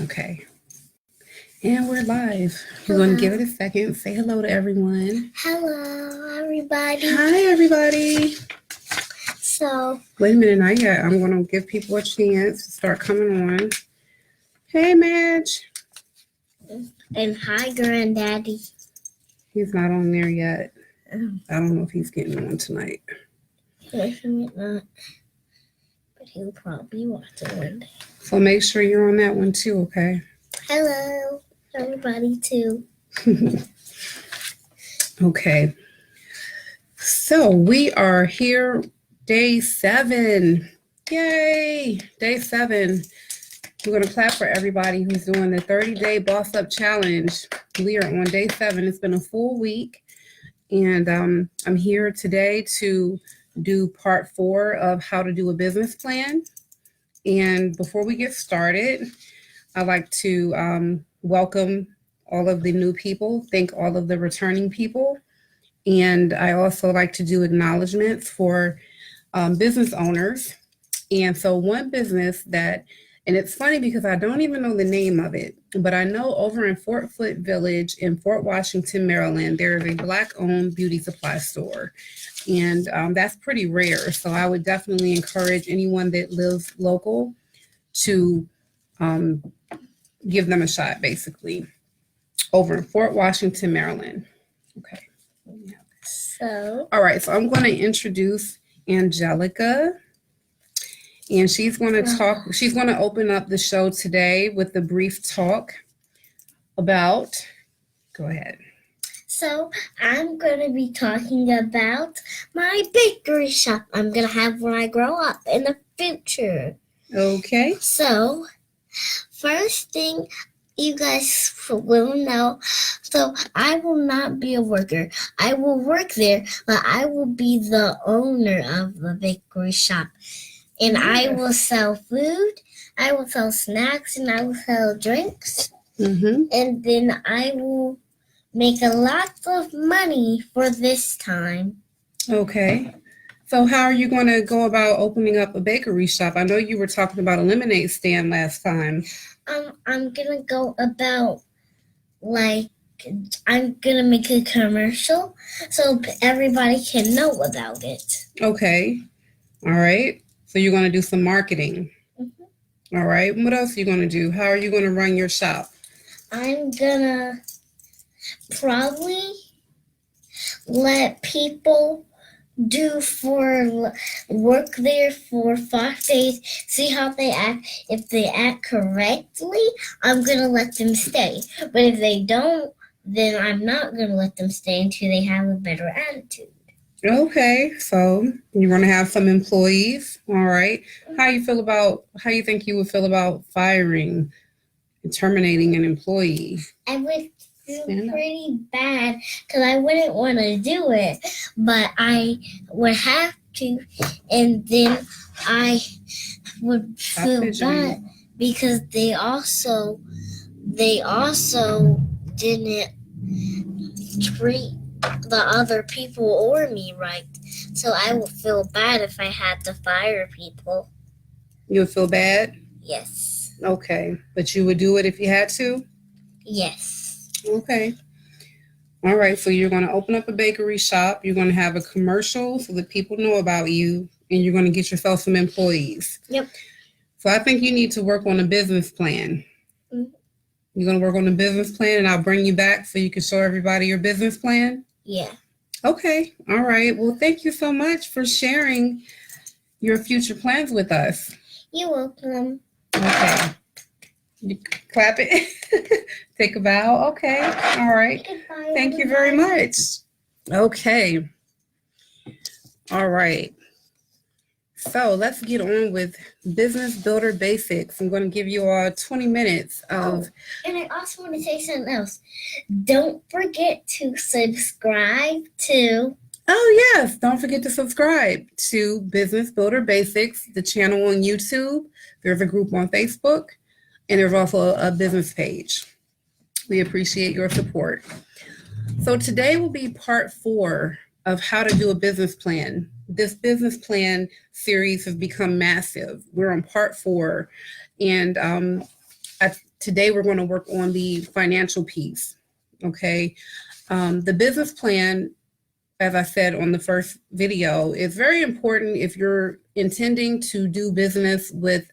Okay. And we're live. We're going to give it a second. Say hello to everyone. Hello, everybody. Hi, everybody. So, wait a minute, not yet. I'm going to give people a chance to start coming on. Hey, Madge. And hi, Granddaddy. He's not on there yet. I don't know if he's getting on tonight. He might not, but he'll probably watch it one day. So make sure you're on that one too, okay? Hello, everybody, too. Okay. So we are here, day 7. Yay! Day 7. We're going to clap for everybody who's doing the 30-day Boss Up Challenge. We are on day 7. It's been a full week. And I'm here today to do part 4 of how to do a business plan. And before we get started, I'd like to welcome all of the new people, thank all of the returning people. And I also like to do acknowledgments for business owners. And so one business that, and it's funny because I don't even know the name of it, but I know over in Fort Foote Village in Fort Washington, Maryland, there is a Black-owned beauty supply store. And that's pretty rare. So I would definitely encourage anyone that lives local to give them a shot, basically, over in Fort Washington, Maryland. Okay. So, all right. So I'm going to introduce Angelica. And she's going to talk, she's going to open up the show today with a brief talk about, go ahead. So, I'm going to be talking about my bakery shop I'm going to have when I grow up in the future. Okay. So, first thing you guys will know, so I will not be a worker. I will work there, but I will be the owner of the bakery shop. And yes. I will sell food, I will sell snacks, and I will sell drinks. Mm-hmm. And then I will make a lot of money for this time. Okay. So how are you going to go about opening up a bakery shop? I know you were talking about a lemonade stand last time. I'm going to go about, I'm going to make a commercial so everybody can know about it. Okay. All right. So you're going to do some marketing. Mm-hmm. All right. What else are you going to do? How are you going to run your shop? I'm going to probably let people work there for 5 days, see how they act. If they act correctly, I'm going to let them stay. But if they don't, then I'm not going to let them stay until they have a better attitude. Okay, so you're going to have some employees. All right. How you think you would feel about firing and terminating an employee? I would feel pretty bad because I wouldn't want to do it, but I would have to, and then I would feel bad because they also didn't treat the other people or me right. So I would feel bad if I had to fire people. You would feel bad? Yes. Okay. But you would do it if you had to? Yes. Okay. All right. So you're going to open up a bakery shop. You're going to have a commercial so that people know about you, and you're going to get yourself some employees. Yep. So I think you need to work on a business plan. Mm-hmm. You're going to work on a business plan, and I'll bring you back so you can show everybody your business plan? Yeah. Okay. All right. Well, thank you so much for sharing your future plans with us. You're welcome. Okay. You clap it. Take a bow. Okay. All right. Goodbye, thank you very much. Okay. All right. So let's get on with Business Builder Basics. I'm going to give you all 20 minutes of... and I also want to say something else. Don't forget to subscribe to... Oh, yes. Don't forget to subscribe to Business Builder Basics, the channel on YouTube. There's a group on Facebook, and there's also a business page. We appreciate your support. So today will be part 4 of how to do a business plan. This business plan series has become massive. We're on part 4, and Today we're going to work on the financial piece. Okay. The business plan, as I said on the first video, is very important if you're intending to do business with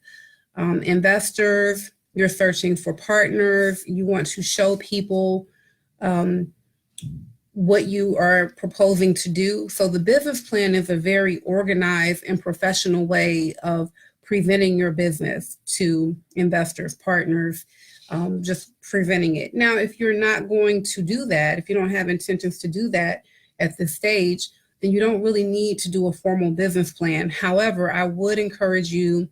investors, you're searching for partners, you want to show people what you are proposing to do. So the business plan is a very organized and professional way of presenting your business to investors, partners, just presenting it. Now, if you're not going to do that, if you don't have intentions to do that at this stage, then you don't really need to do a formal business plan. However, I would encourage you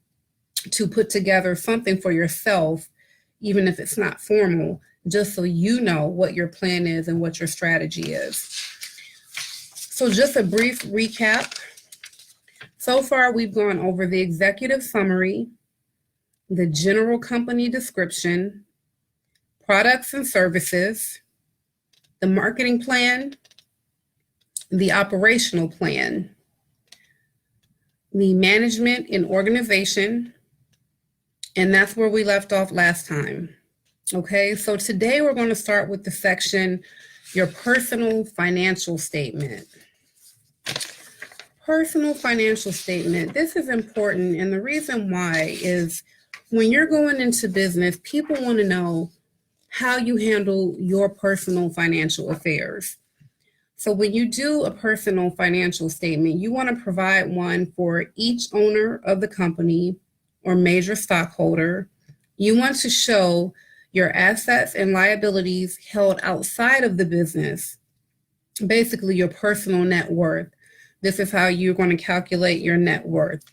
to put together something for yourself, even if it's not formal, just so you know what your plan is and what your strategy is. So just a brief recap. So far, we've gone over the executive summary, the general company description, products and services, the marketing plan, the operational plan, the management and organization, and that's where we left off last time. Okay, so today we're going to start with the section, your personal financial statement. Personal financial statement. This is important, and the reason why is when you're going into business, people want to know how you handle your personal financial affairs. So when you do a personal financial statement, you want to provide one for each owner of the company or major stockholder. You want to show your assets and liabilities held outside of the business, basically your personal net worth. This is how you're going to calculate your net worth.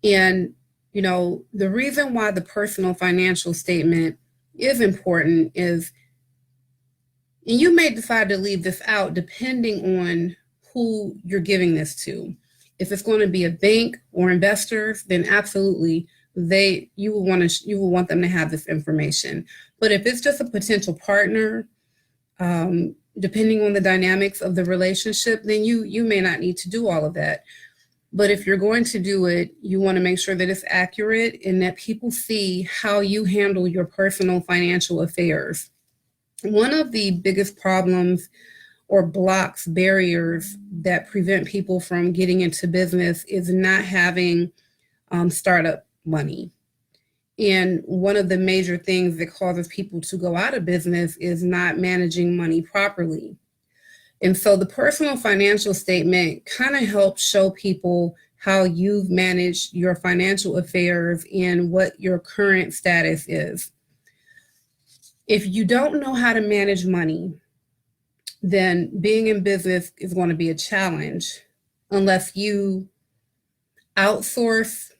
And, you know, the reason why the personal financial statement is important is, and you may decide to leave this out depending on who you're giving this to. If it's going to be a bank or investors, then absolutely you will want them to have this information. But if it's just a potential partner, depending on the dynamics of the relationship, then you may not need to do all of that. But if you're going to do it, you want to make sure that it's accurate and that people see how you handle your personal financial affairs. One of the biggest problems or blocks, barriers that prevent people from getting into business is not having startup money. And one of the major things that causes people to go out of business is not managing money properly. And so the personal financial statement kind of helps show people how you've managed your financial affairs and what your current status is. If you don't know how to manage money, then being in business is going to be a challenge unless you outsource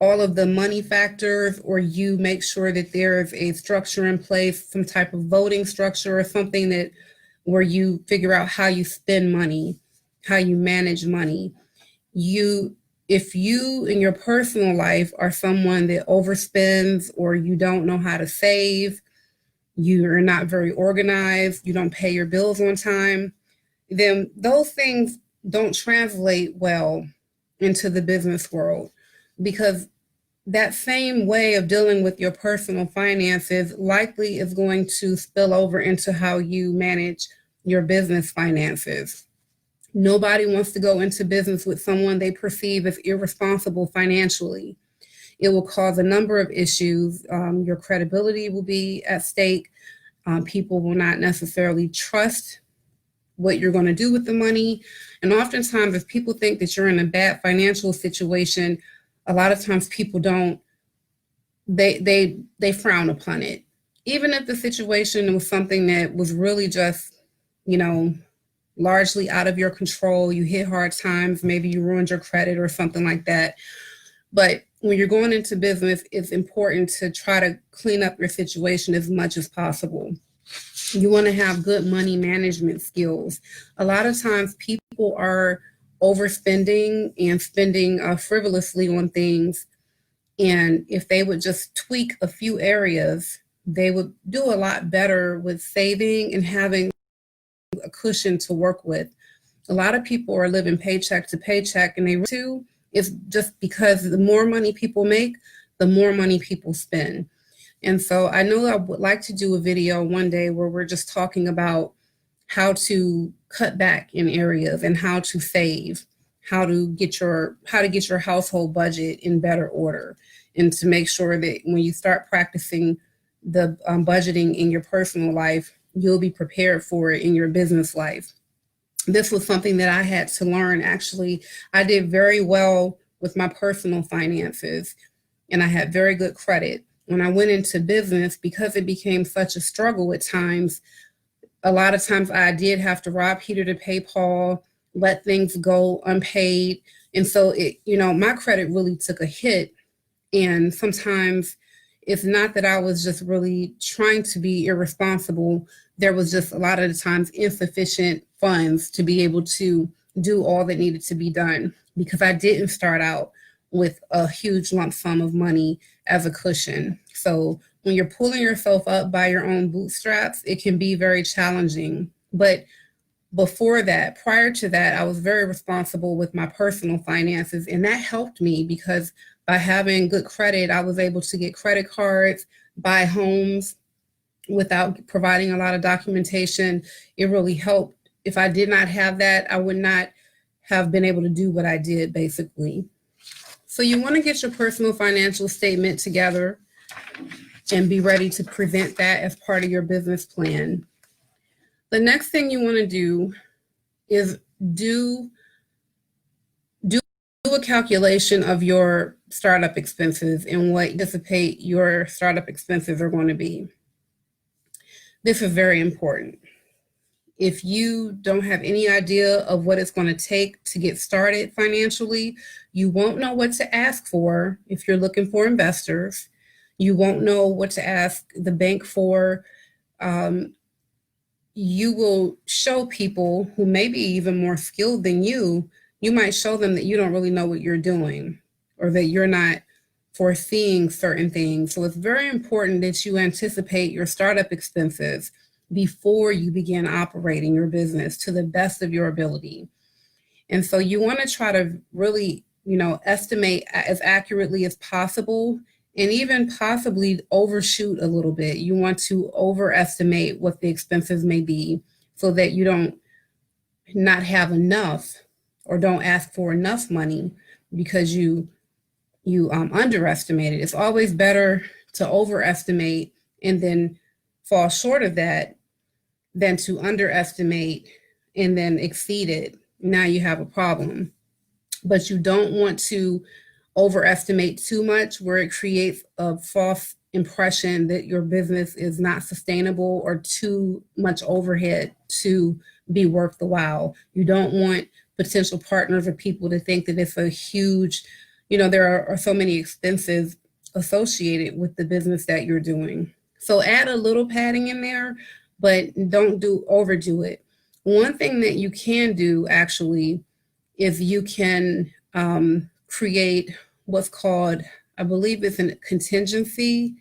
all of the money factors, or you make sure that there's a structure in place, some type of voting structure or something that where you figure out how you spend money, how you manage money. If you in your personal life are someone that overspends, or you don't know how to save, you're not very organized, you don't pay your bills on time, then those things don't translate well into the business world, because that same way of dealing with your personal finances likely is going to spill over into how you manage your business finances. Nobody wants to go into business with someone they perceive as irresponsible financially. It will cause a number of issues. Your credibility will be at stake. People will not necessarily trust what you're going to do with the money. And oftentimes, if people think that you're in a bad financial situation, a lot of times people they frown upon it. Even if the situation was something that was really just, largely out of your control, you hit hard times, maybe you ruined your credit or something like that. But when you're going into business, it's important to try to clean up your situation as much as possible. You want to have good money management skills. A lot of times people are overspending and spending frivolously on things. And if they would just tweak a few areas, they would do a lot better with saving and having a cushion to work with. A lot of people are living paycheck to paycheck, and it's just because the more money people make, the more money people spend. And so I know I would like to do a video one day where we're just talking about how to cut back in areas and how to save, how to get your household budget in better order, and to make sure that when you start practicing the budgeting in your personal life, you'll be prepared for it in your business life. This was something that I had to learn. Actually, I did very well with my personal finances and I had very good credit. When I went into business, because it became such a struggle at times, a lot of times I did have to rob Peter to pay Paul, let things go unpaid. And so my credit really took a hit. And sometimes it's not that I was just really trying to be irresponsible. There was just a lot of the times insufficient funds to be able to do all that needed to be done, because I didn't start out with a huge lump sum of money as a cushion. So when you're pulling yourself up by your own bootstraps, it can be very challenging. But before that, prior to that, I was very responsible with my personal finances, and that helped me because by having good credit, I was able to get credit cards, buy homes without providing a lot of documentation. It really helped. If I did not have that, I would not have been able to do what I did, basically. So you want to get your personal financial statement together and be ready to present that as part of your business plan. The next thing you want to do is do a calculation of your startup expenses and what you anticipate your startup expenses are going to be. This is very important. If you don't have any idea of what it's going to take to get started financially, you won't know what to ask for if you're looking for investors. You won't know what to ask the bank for. You will show people who may be even more skilled than you might show them that you don't really know what you're doing or that you're not foreseeing certain things. So it's very important that you anticipate your startup expenses before you begin operating your business to the best of your ability. And so you want to try to really, estimate as accurately as possible, and even possibly overshoot a little bit. You want to overestimate what the expenses may be so that you don't not have enough or don't ask for enough money because you underestimate it. It's always better to overestimate and then fall short of that than to underestimate and then exceed it. Now you have a problem. But you don't want to overestimate too much where it creates a false impression that your business is not sustainable or too much overhead to be worth the while. You don't want potential partners or people to think that it's a huge, there are so many expenses associated with the business that you're doing. So add a little padding in there, but don't overdo it. One thing that you can do actually is you can create what's called, I believe it's a contingency.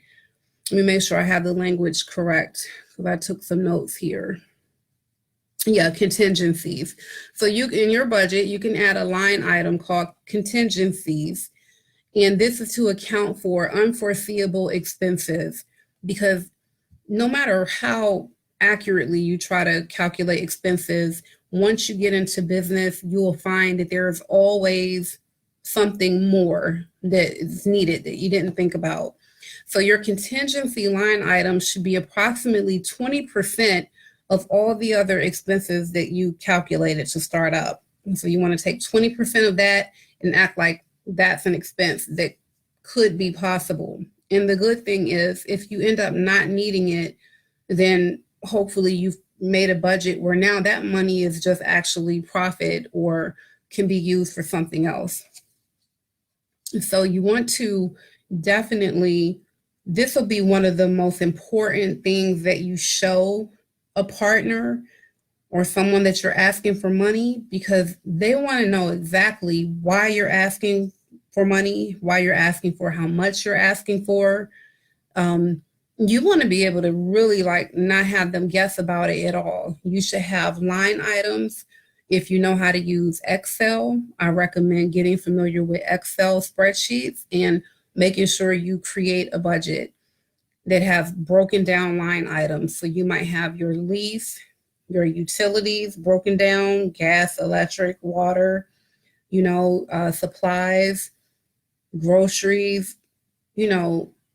Let me make sure I have the language correct because I took some notes here. Yeah, contingencies. So in your budget, you can add a line item called contingencies. And this is to account for unforeseeable expenses, because no matter how accurately you try to calculate expenses, once you get into business, you will find that there's always something more that is needed that you didn't think about. So your contingency line item should be approximately 20% of all the other expenses that you calculated to start up. And so you want to take 20% of that and act like that's an expense that could be possible. And the good thing is, if you end up not needing it, then hopefully you've made a budget where now that money is just actually profit or can be used for something else. So you want to definitely, this will be one of the most important things that you show a partner or someone that you're asking for money, because they want to know exactly why you're asking for money, why you're asking for how much you're asking for. You want to be able to really not have them guess about it at all. You should have line items. If you know how to use Excel, I recommend getting familiar with Excel spreadsheets and making sure you create a budget. that have broken down line items. So you might have your lease, your utilities broken down, gas, electric, water, supplies, groceries,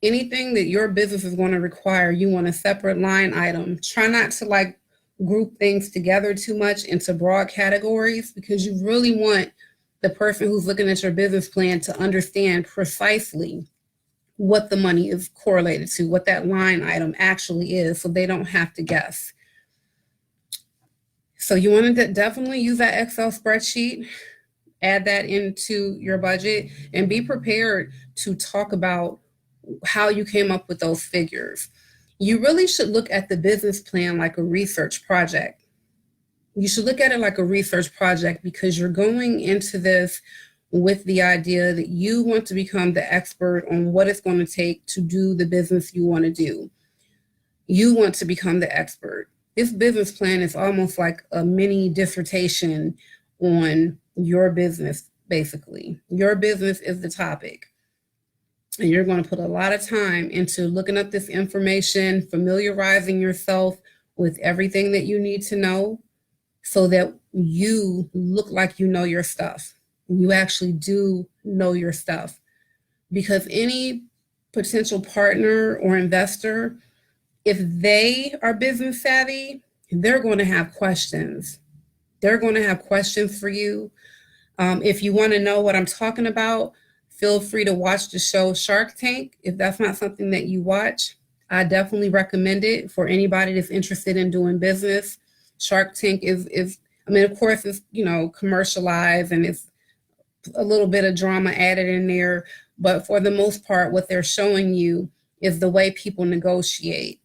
anything that your business is going to require, you want a separate line item. Try not to like group things together too much into broad categories, because you really want the person who's looking at your business plan to understand precisely what the money is correlated to, what that line item actually is, so they don't have to guess. So you want to definitely use that Excel spreadsheet, add that into your budget, and be prepared to talk about how you came up with those figures. You really should look at the business plan like a research project. You should look at it like a research project, because you're going into this with the idea that you want to become the expert on what it's going to take to do the business you want to do. You want to become the expert. This business plan is almost like a mini dissertation on your business, basically. Your business is the topic. And you're going to put a lot of time into looking up this information, familiarizing yourself with everything that you need to know, so that you look like you know your stuff. You actually do know your stuff. Because any potential partner or investor, if they are business savvy, they're going to have questions. They're going to have questions for you. If you want to know what I'm talking about, feel free to watch the show Shark Tank. If that's not something that you watch, I definitely recommend it for anybody that's interested in doing business. Shark Tank is of course, it's, commercialized, and it's a little bit of drama added in there. But for the most part, what they're showing you is the way people negotiate.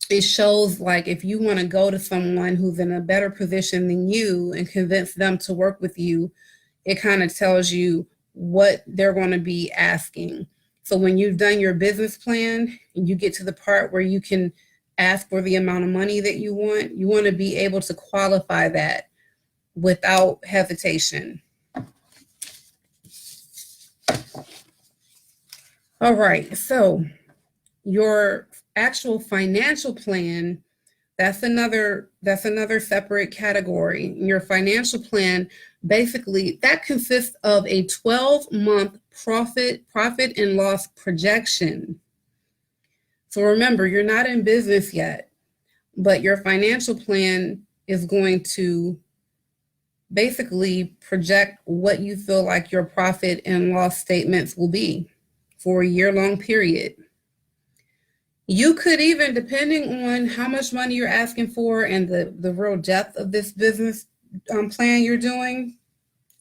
It shows, like, if you want to go to someone who's in a better position than you and convince them to work with you, it kind of tells you what they're going to be asking. So when you've done your business plan and you get to the part where you can ask for the amount of money that you want to be able to qualify that without hesitation. All right, so your actual financial plan, that's another separate category. Your financial plan, basically, that consists of a 12-month profit and loss projection. So remember, you're not in business yet, but your financial plan is going to basically project what you feel like your profit and loss statements will be for a year-long period. You could even, depending on how much money you're asking for and the real depth of this business plan you're doing,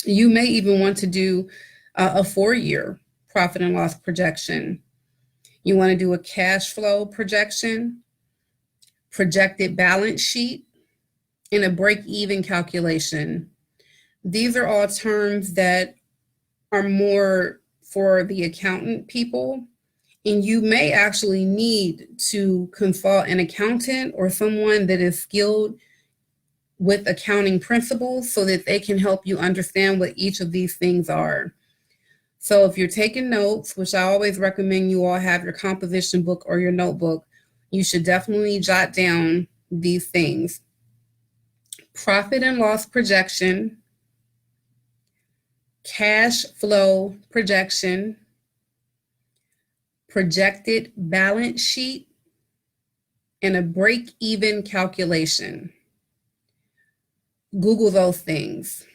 you may even want to do a 4-year profit and loss projection. You want to do a cash flow projection, projected balance sheet, and a break-even calculation. These are all terms that are more for the accountant people. And you may actually need to consult an accountant or someone that is skilled with accounting principles, so that they can help you understand what each of these things are. So if you're taking notes, which I always recommend you all have your composition book or your notebook, you should definitely jot down these things. Profit and loss projection, cash flow projection, projected balance sheet, and a break-even calculation. Google those things.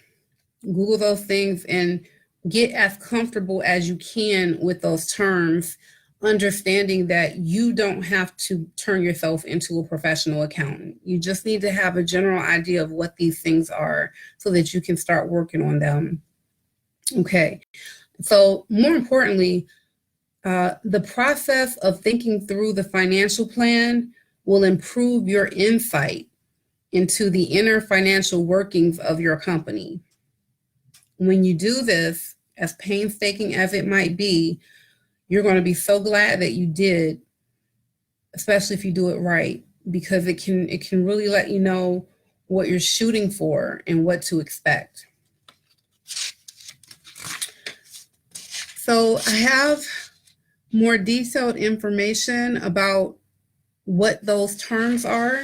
Google those things and get as comfortable as you can with those terms, understanding that you don't have to turn yourself into a professional accountant. You just need to have a general idea of what these things are so that you can start working on them. Okay, so more importantly, the process of thinking through the financial plan will improve your insight into the inner financial workings of your company. When you do this, as painstaking as it might be, you're going to be so glad that you did, especially if you do it right, because it can really let you know what you're shooting for and what to expect. So I have more detailed information about what those terms are.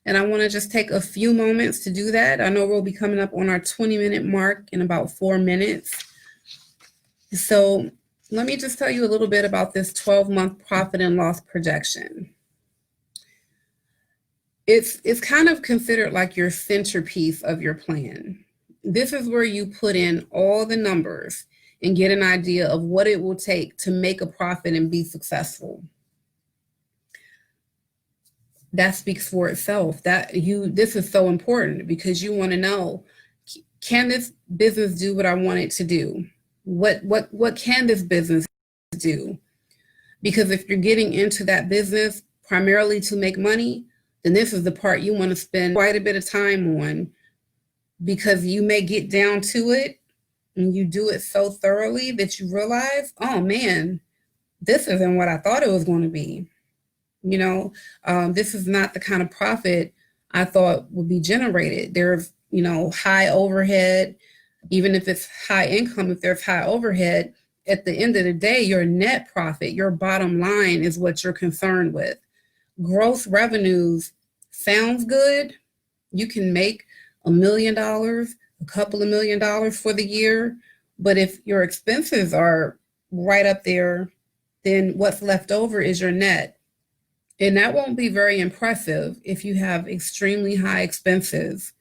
And I want to just take a few moments to do that. I know we'll be coming up on our 20-minute mark in about 4 minutes. So let me just tell you a little bit about this 12-month profit and loss projection. It's kind of considered like your centerpiece of your plan. This is where you put in all the numbers and get an idea of what it will take to make a profit and be successful. That speaks for itself. This is so important because you want to know, can this business do what I want it to do? What can this business do? Because if you're getting into that business primarily to make money, then this is the part you want to spend quite a bit of time on, because you may get down to it and you do it so thoroughly that you realize, oh man, this isn't what I thought it was going to be. This is not the kind of profit I thought would be generated. There's, high overhead. Even if it's high income, if there's high overhead, at the end of the day, your net profit, your bottom line is what you're concerned with. Gross revenues sounds good. You can make $1 million, a couple of $1 million for the year. But if your expenses are right up there, then what's left over is your net. And that won't be very impressive if you have extremely high expenses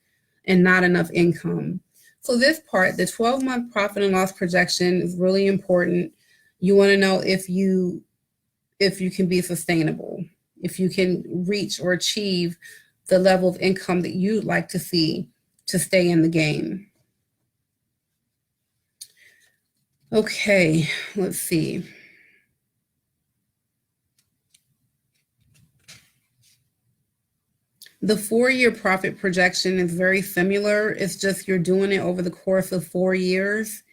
and not enough income. So this part, the 12-month profit and loss projection, is really important. You want to know if you can be sustainable, if you can reach or achieve the level of income that you'd like to see to stay in the game. Okay, let's see. The 4-year profit projection is very similar. It's just you're doing it over the course of 4 years.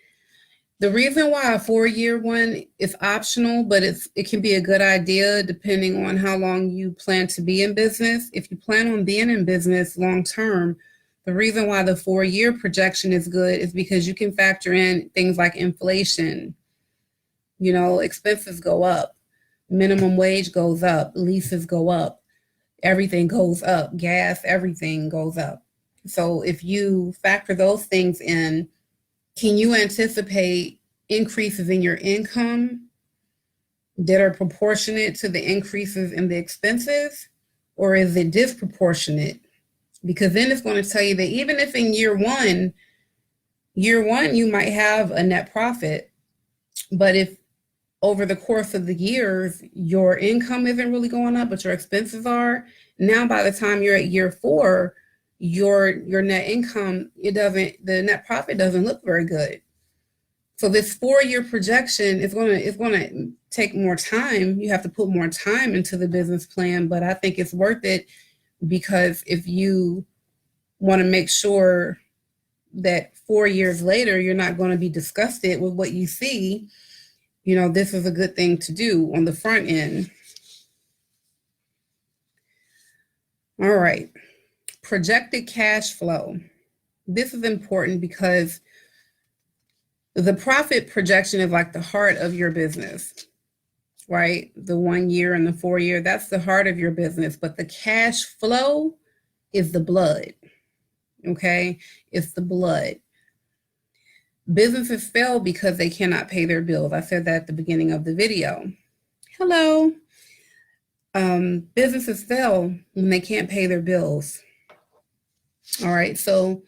The reason why a 4-year one is optional, but it can be a good idea depending on how long you plan to be in business. If you plan on being in business long term, the reason why the 4-year projection is good is because you can factor in things like inflation. Expenses go up, minimum wage goes up, leases go up. Everything goes up, gas, everything goes up. So if you factor those things in, can you anticipate increases in your income that are proportionate to the increases in the expenses, or is it disproportionate? Because then it's going to tell you that even if in year one you might have a net profit, but if over the course of the years, your income isn't really going up, but your expenses are. Now, by the time you're at year 4, your net income, the net profit doesn't look very good. So this 4-year projection is going to take more time. You have to put more time into the business plan, but I think it's worth it, because if you want to make sure that 4 years later, you're not going to be disgusted with what you see, this is a good thing to do on the front end. All right. Projected cash flow. This is important because the profit projection is like the heart of your business, right? The 1 year and the 4 year, that's the heart of your business. But the cash flow is the blood, okay? It's the blood. Businesses fail because they cannot pay their bills. I said that at the beginning of the video. Hello. Businesses fail when they can't pay their bills. All right. So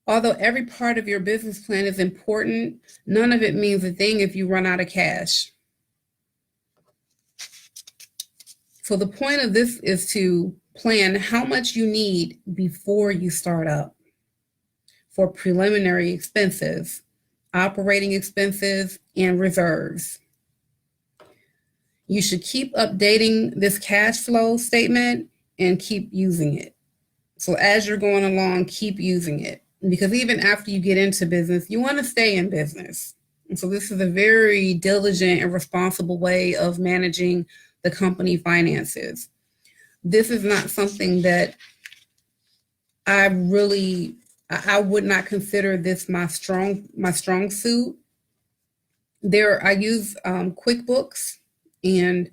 although every part of your business plan is important, none of it means a thing if you run out of cash. So the point of this is to plan how much you need before you start up for preliminary expenses, operating expenses, and reserves. You should keep updating this cash flow statement and keep using it. So as you're going along, keep using it, because even after you get into business, you want to stay in business. And so this is a very diligent and responsible way of managing the company finances. This is not something that I would not consider this my strong suit. I use QuickBooks, and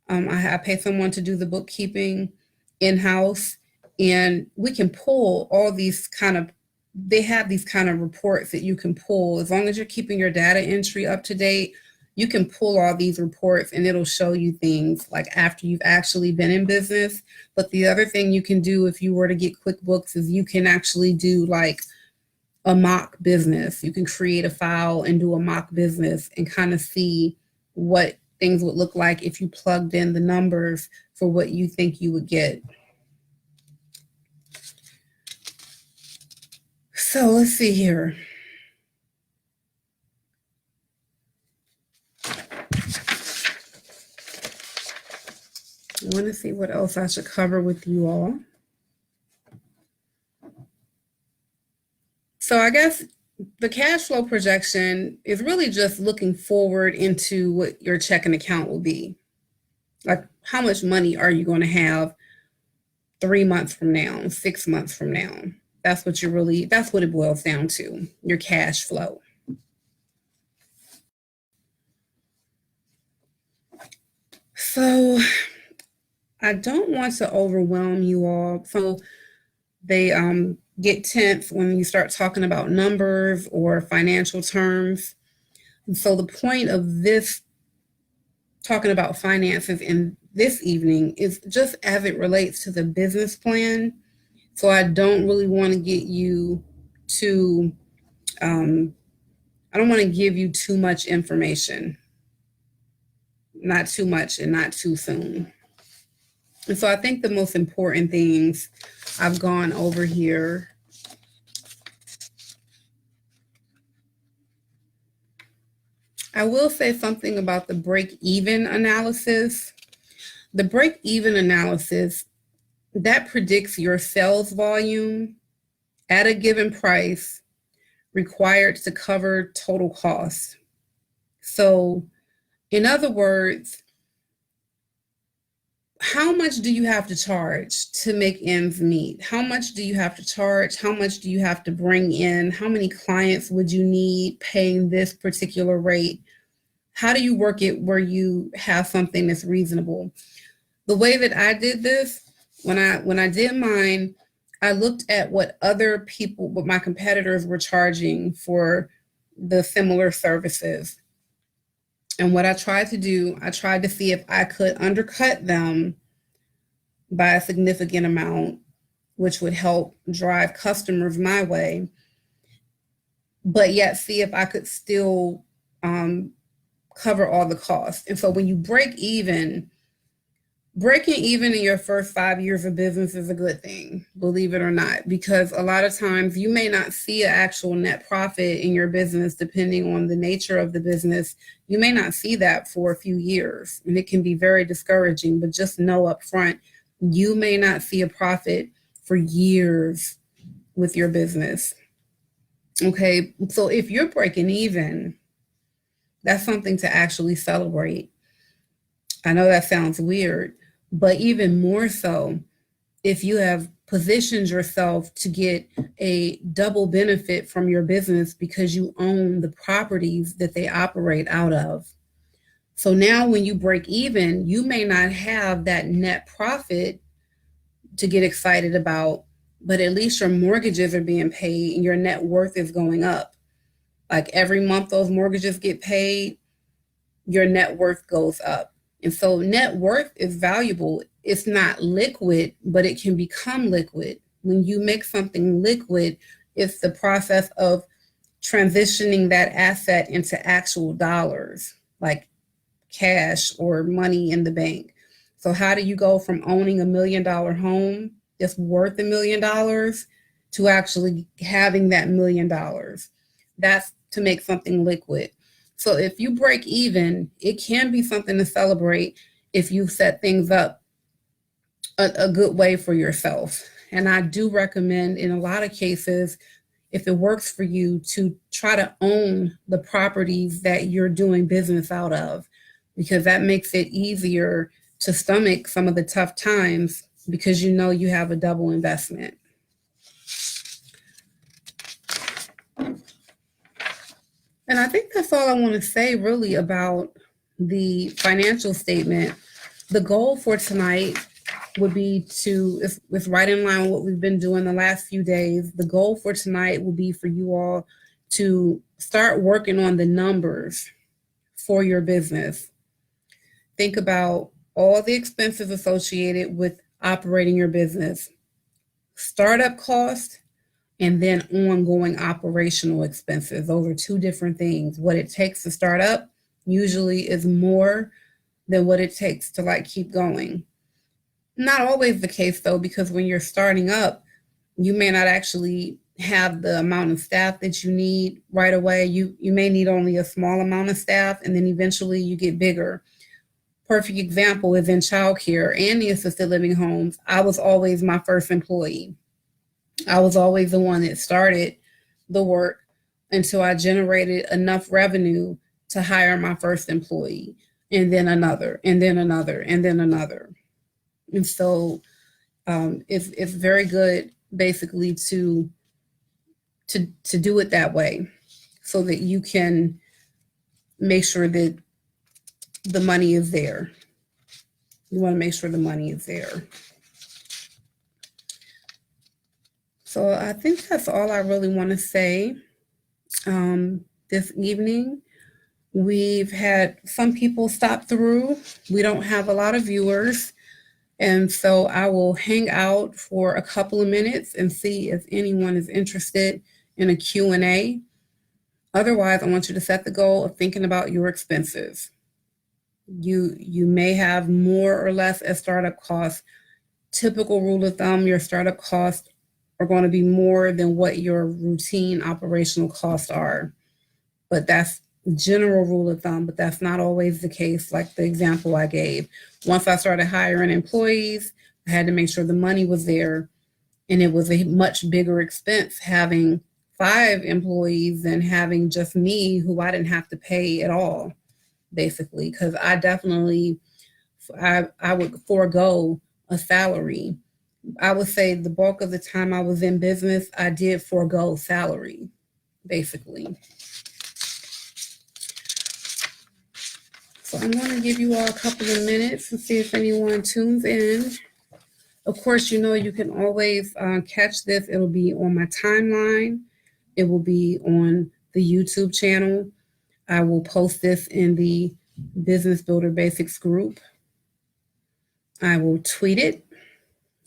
I pay someone to do the bookkeeping in-house, and we can pull all these they have these kind of reports that you can pull. As long as you're keeping your data entry up to date, you can pull all these reports and it'll show you things like after you've actually been in business. But the other thing you can do if you were to get QuickBooks is you can actually do like a mock business. You can create a file and do a mock business and kind of see what things would look like if you plugged in the numbers for what you think you would get. So let's see here. I want to see what else I should cover with you all. So I guess the cash flow projection is really just looking forward into what your checking account will be. Like, how much money are you going to have 3 months from now, 6 months from now? That's what it boils down to, your cash flow. So I don't want to overwhelm you all. So they get tense when you start talking about numbers or financial terms. And so the point of this talking about finances in this evening is just as it relates to the business plan. So I don't really want to get you to, I don't want to give you too much information. Not too much and not too soon. And so I think the most important things I've gone over here. I will say something about the break-even analysis. The break-even analysis, that predicts your sales volume at a given price required to cover total costs. So, in other words, how much do you have to charge to make ends meet? How much do you have to charge? How much do you have to bring in? How many clients would you need paying this particular rate? How do you work it where you have something that's reasonable? The way that I did this, when I did mine, I looked at what my competitors were charging for the similar services. And what I tried to do, I tried to see if I could undercut them by a significant amount, which would help drive customers my way, but yet see if I could still cover all the costs. And so when you breaking even in your first 5 years of business is a good thing, believe it or not, because a lot of times you may not see an actual net profit in your business, depending on the nature of the business. You may not see that for a few years, and it can be very discouraging, but just know up front, you may not see a profit for years with your business. Okay, so if you're breaking even, that's something to actually celebrate. I know that sounds weird, but even more so, if you have positioned yourself to get a double benefit from your business because you own the properties that they operate out of. So now when you break even, you may not have that net profit to get excited about, but at least your mortgages are being paid and your net worth is going up. Like every month those mortgages get paid, your net worth goes up. And so net worth is valuable. It's not liquid, but it can become liquid. When you make something liquid, it's the process of transitioning that asset into actual dollars, like cash or money in the bank. So how do you go from owning $1 million home that's worth $1 million to actually having that $1 million? That's to make something liquid. So if you break even, it can be something to celebrate if you set things up a good way for yourself. And I do recommend in a lot of cases, if it works for you, to try to own the properties that you're doing business out of, because that makes it easier to stomach some of the tough times because you know you have a double investment. And I think that's all I want to say really about the financial statement. The goal for tonight would be to, it's right in line with what we've been doing the last few days. The goal for tonight will be for you all to start working on the numbers for your business. Think about all the expenses associated with operating your business, startup costs, and then ongoing operational expenses. Those are two different things. What it takes to start up usually is more than what it takes to like keep going. Not always the case though, because when you're starting up, you may not actually have the amount of staff that you need right away. You may need only a small amount of staff, and then eventually you get bigger. Perfect example is in childcare and the assisted living homes. I was always my first employee. I was always the one that started the work until I generated enough revenue to hire my first employee, and then another, and then another, and then another. And so it's very good basically to do it that way so that you can make sure that the money is there. You want to make sure the money is there. So I think that's all I really want to say this evening. We've had some people stop through. We don't have a lot of viewers. And so I will hang out for a couple of minutes and see if anyone is interested in a Q&A. Otherwise, I want you to set the goal of thinking about your expenses. You may have more or less as startup costs. Typical rule of thumb, your startup costs are going to be more than what your routine operational costs are. But that's general rule of thumb, but that's not always the case, like the example I gave. Once I started hiring employees, I had to make sure the money was there, and it was a much bigger expense having 5 employees than having just me, who I didn't have to pay at all, basically, because I definitely, I would forego a salary. I would say the bulk of the time I was in business, I did forego salary, basically. So I'm going to give you all a couple of minutes and see if anyone tunes in. Of course, you know you can always catch this. It'll be on my timeline. It will be on the YouTube channel. I will post this in the Business Builder Basics group. I will tweet it.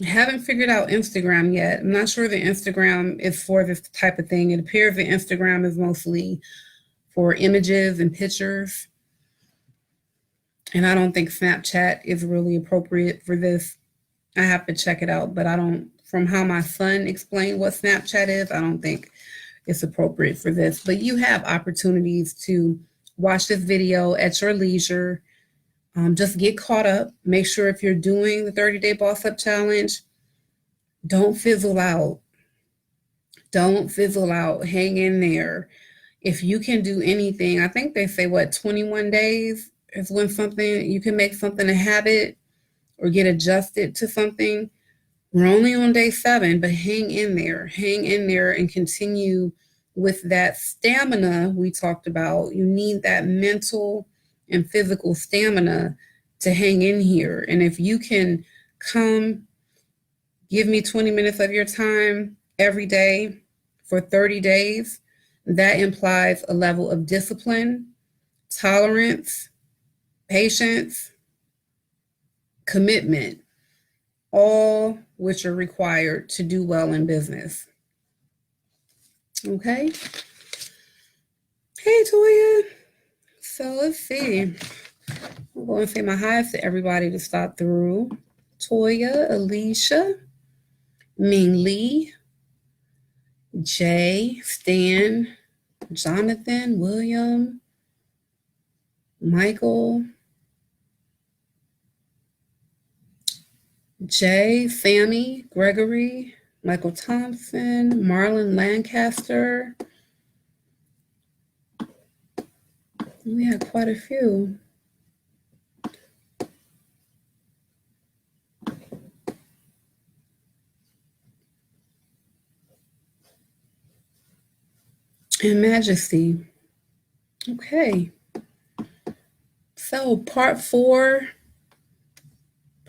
I haven't figured out Instagram yet. I'm not sure the Instagram is for this type of thing. It appears that Instagram is mostly for images and pictures. And I don't think Snapchat is really appropriate for this. I have to check it out, but I don't, from how my son explained what Snapchat is, I don't think it's appropriate for this. But you have opportunities to watch this video at your leisure. Just get caught up. Make sure if you're doing the 30-day Boss Up Challenge, don't fizzle out. Don't fizzle out. Hang in there. If you can do anything, I think they say, 21 days is when something, you can make something a habit or get adjusted to something. We're only on day 7, but hang in there. Hang in there and continue with that stamina we talked about. You need that mental and physical stamina to hang in here. And if you can come, give me 20 minutes of your time every day for 30 days, that implies a level of discipline, tolerance, patience, commitment, all which are required to do well in business. Okay. Hey, Toya. So let's see. I'm going to say my highs to everybody to stop through. Toya, Alicia, Ming Lee, Jay, Stan, Jonathan, William, Michael, Jay, Sammy, Gregory, Michael Thompson, Marlon Lancaster. We had quite a few. And Majesty. Okay. So part four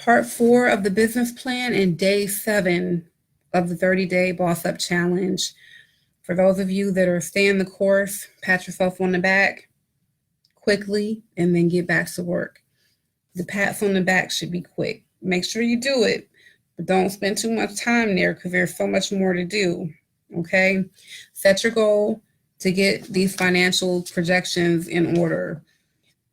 of the business plan and day 7 of the 30-day Boss Up Challenge. For those of you that are staying the course, pat yourself on the back quickly and then get back to work. The pats on the back should be quick. Make sure you do it, but don't spend too much time there because there's so much more to do. Okay? Set your goal to get these financial projections in order.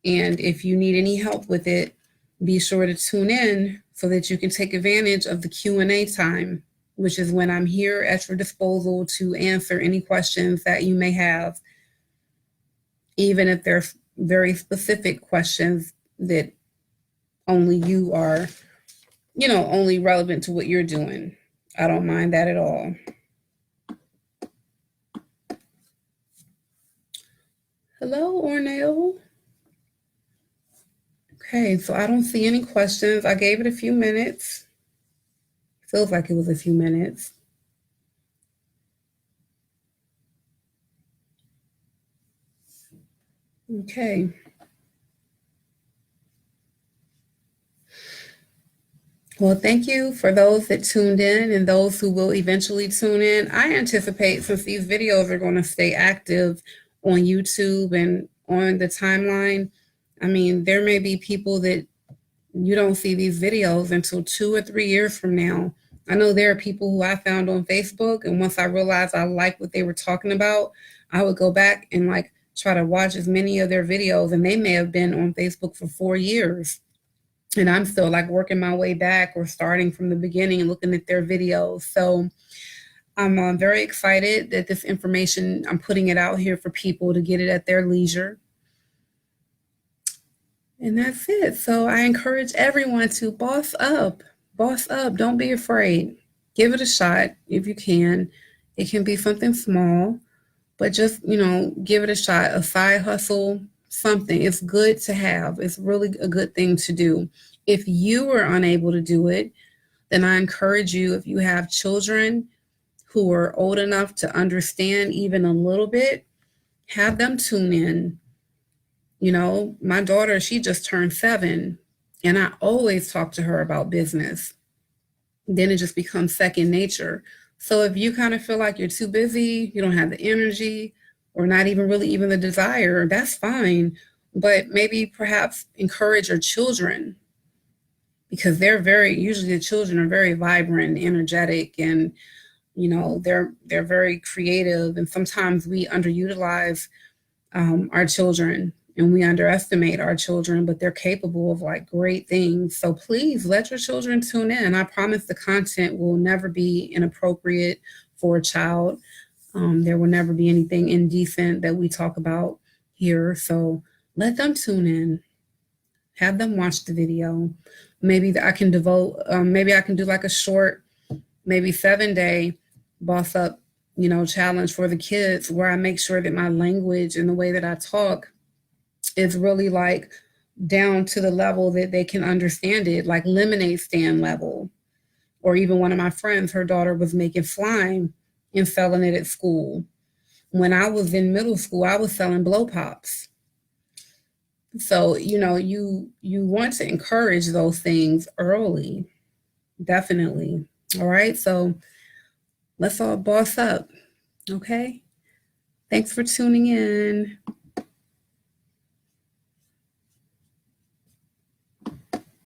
And if you need any help with it, be sure to tune in so that you can take advantage of the Q&A time, which is when I'm here at your disposal to answer any questions that you may have, even if they're very specific questions that only you are, only relevant to what you're doing. I don't mind that at all. Hello, Ornell. Okay, so I don't see any questions. I gave it a few minutes. Feels like it was a few minutes. Okay. Well, thank you for those that tuned in and those who will eventually tune in. I anticipate, since these videos are going to stay active on YouTube and on the timeline, I mean, there may be people that you don't see these videos until 2 or 3 years from now. I know there are people who I found on Facebook, and once I realized I liked what they were talking about, I would go back and try to watch as many of their videos, and they may have been on Facebook for 4 years. And I'm still working my way back or starting from the beginning and looking at their videos. So I'm very excited that this information, I'm putting it out here for people to get it at their leisure. And that's it. So I encourage everyone to boss up. Boss up. Don't be afraid. Give it a shot if you can. It can be something small, but just, give it a shot. A side hustle, something. It's good to have. It's really a good thing to do. If you are unable to do it, then I encourage you, if you have children who are old enough to understand even a little bit, have them tune in. My daughter, she just turned 7, and I always talk to her about business. Then it just becomes second nature. So if you kind of feel like you're too busy, you don't have the energy, or not even the desire, that's fine. But maybe perhaps encourage your children, because usually the children are very vibrant, energetic, and they're very creative. And sometimes we underutilize our children, and we underestimate our children, but they're capable of great things. So please let your children tune in. I promise the content will never be inappropriate for a child. There will never be anything indecent that we talk about here. So let them tune in. Have them watch the video. Maybe I can do a short, maybe 7-day boss up, challenge for the kids, where I make sure that my language and the way that I talk is really down to the level that they can understand it, like lemonade stand level. Or even one of my friends, her daughter was making slime and selling it at school. When I was in middle school, I was selling blow pops. So, you want to encourage those things early. Definitely. All right. So let's all boss up. Okay. Thanks for tuning in.